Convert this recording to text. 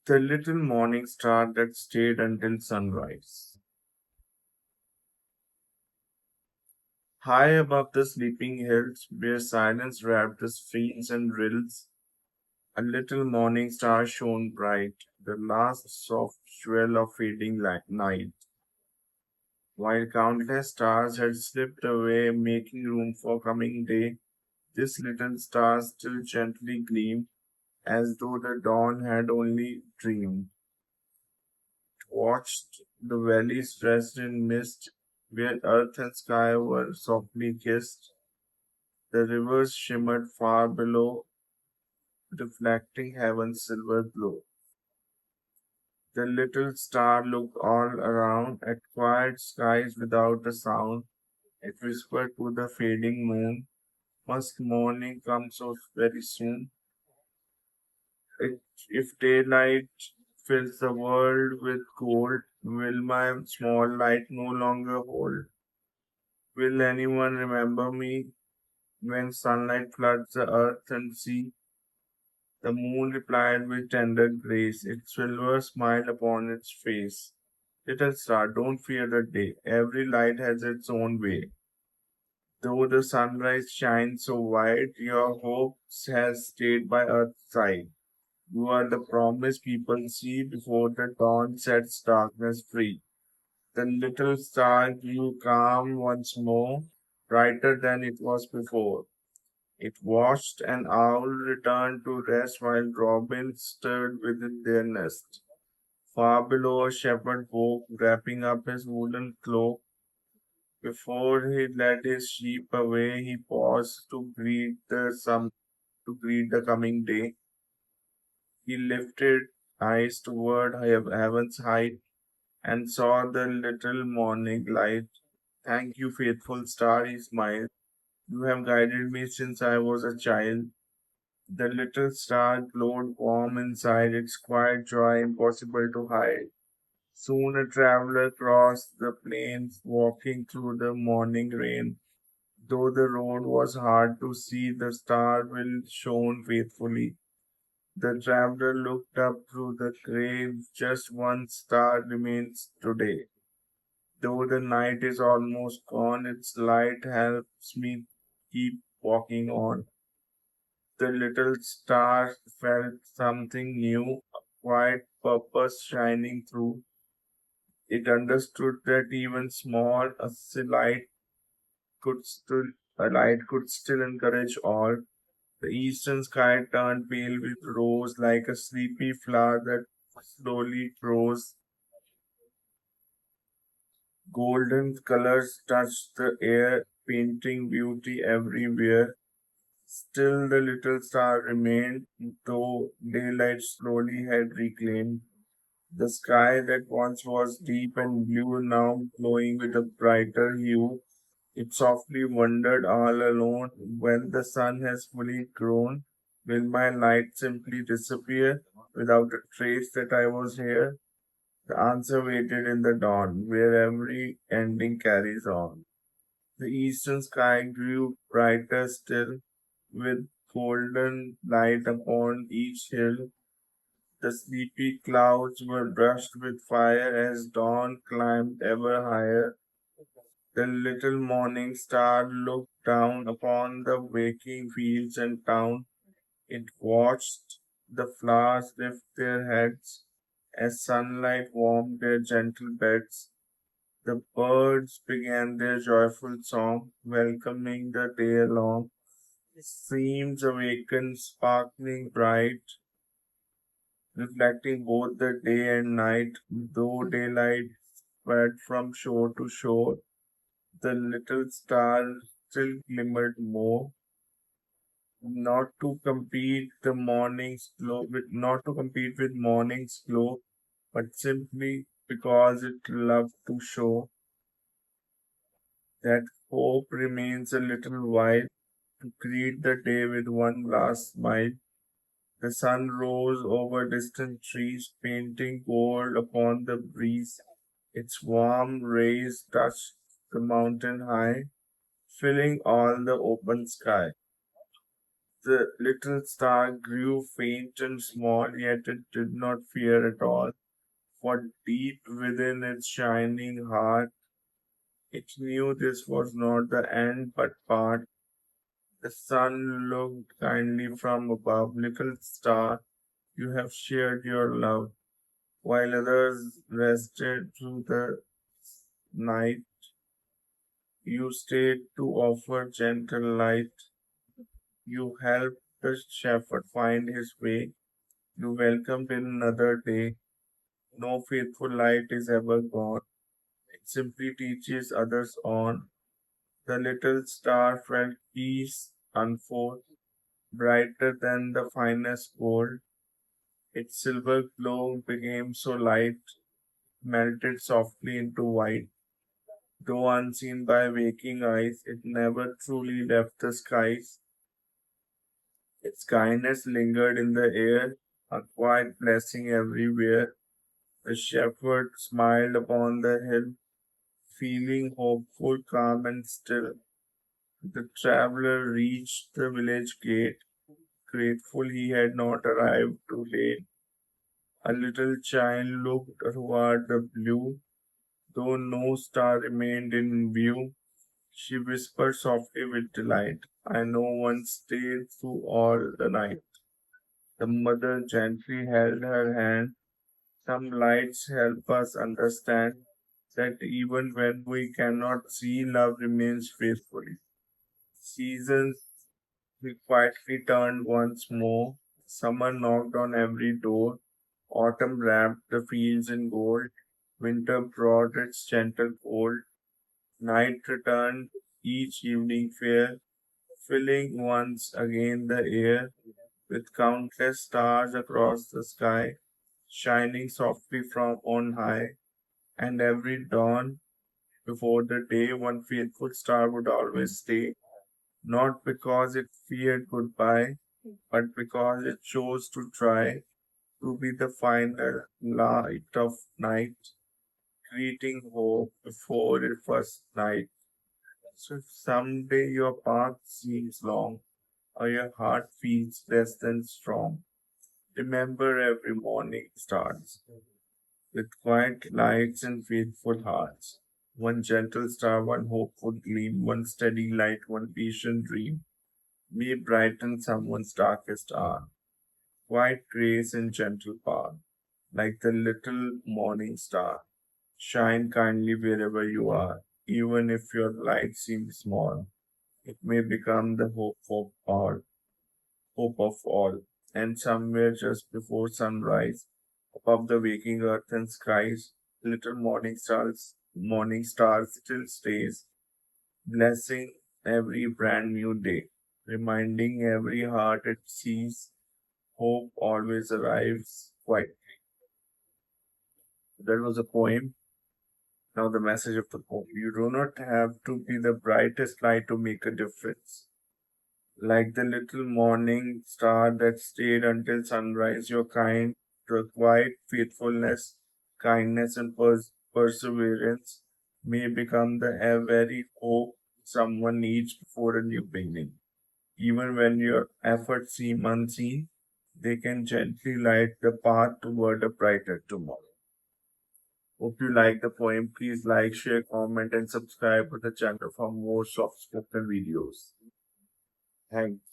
The little morning star that stayed until sunrise. High above the sleeping hills, where silence wrapped the streets and rills, a little morning star shone bright, the last soft jewel of fading night. While countless stars had slipped away, making room for coming day, this little star still gently gleamed, as though the dawn had only dreamed. Watched the valleys dressed in mist, where earth and sky were softly kissed. The rivers shimmered far below, reflecting heaven's silver glow. The little star looked all around at quiet skies without a sound. It whispered to the fading moon, must morning come so very soon? It, if daylight fills the world with gold, will my small light no longer hold? Will anyone remember me when sunlight floods the earth and sea? The moon replied with tender grace, its silver smile upon its face. Little star, don't fear the day. Every light has its own way. Though the sunrise shines so white, your hope has stayed by earth's side. You are the promise people see before the dawn sets darkness free. The little star grew calm once more, brighter than it was before. It watched an owl return to rest while robins stirred within their nest. Far below, a shepherd woke, wrapping up his woolen cloak. Before he led his sheep away, he paused to greet the coming day. He lifted eyes toward heaven's height and saw the little morning light. Thank you, faithful star, he smiled. You have guided me since I was a child. The little star glowed warm inside, its quiet joy impossible to hide. Soon a traveler crossed the plains, walking through the morning rain. Though the road was hard to see, the star will shone faithfully. The traveler looked up through the grave. Just one star remains today. Though the night is almost gone, its light helps me keep walking on. The little star felt something new, a quiet purpose shining through. It understood that even small could still a light could still encourage all. The eastern sky turned pale with rose like a sleepy flower that slowly grows. Golden colors touched the air, painting beauty everywhere. Still the little star remained, though daylight slowly had reclaimed. The sky that once was deep and blue now glowing with a brighter hue. It softly wondered all alone, when the sun has fully grown, will my light simply disappear without a trace that I was here? The answer waited in the dawn, where every ending carries on. The eastern sky grew brighter still, with golden light upon each hill. The sleepy clouds were brushed with fire as dawn climbed ever higher. The little morning star looked down upon the waking fields and town. It watched the flowers lift their heads as sunlight warmed their gentle beds. The birds began their joyful song, welcoming the day along. Streams awakened, sparkling bright, reflecting both the day and night. Though daylight spread from shore to shore, the little star still glimmered more, not to compete with morning's glow, but simply because it loved to show that hope remains a little while, to greet the day with one last smile. The sun rose over distant trees, painting gold upon the breeze. Its warm rays touched the mountain high, filling all the open sky. The little star grew faint and small, yet it did not fear at all, for deep within its shining heart, it knew this was not the end but part. The sun looked kindly from above. Little star, you have shared your love, while others rested through the night. You stayed to offer gentle light. You helped the shepherd find his way. You welcomed in another day. No faithful light is ever gone. It simply teaches others on. The little star felt peace unfold, brighter than the finest gold. Its silver glow became so light, melted softly into white. Though unseen by waking eyes, it never truly left the skies. Its kindness lingered in the air, a quiet blessing everywhere. The shepherd smiled upon the hill, feeling hopeful, calm, and still. The traveler reached the village gate, grateful he had not arrived too late. A little child looked toward the blue, though no star remained in view. She whispered softly with delight, I know one stayed through all the night. The mother gently held her hand. Some lights help us understand that even when we cannot see, love remains faithfully. Seasons we quietly turned once more. Summer knocked on every door. Autumn wrapped the fields in gold. Winter brought its gentle cold. Night returned each evening fair, filling once again the air with countless stars across the sky, shining softly from on high. And every dawn before the day, one faithful star would always stay, not because it feared goodbye, but because it chose to try to be the final light of night, greeting hope before it was night. So if someday your path seems long, or your heart feels less than strong, remember every morning starts with quiet lights and faithful hearts. One gentle star, one hopeful gleam, one steady light, one patient dream may brighten someone's darkest hour. Quiet grace and gentle power, like the little morning star. Shine kindly wherever you are, even if your light seems small. It may become the hope of all. And somewhere just before sunrise, above the waking earth and skies, little morning star still stays, blessing every brand new day, reminding every heart it sees, hope always arrives quietly. That was a poem. Now the message of the poem. You do not have to be the brightest light to make a difference. Like the little morning star that stayed until sunrise, your kind, your quiet faithfulness, kindness, and perseverance may become the very hope someone needs before a new beginning. Even when your efforts seem unseen, they can gently light the path toward a brighter tomorrow. Hope you like the poem. Please like, share, comment, and subscribe to the channel for more soft spoken videos. Thanks.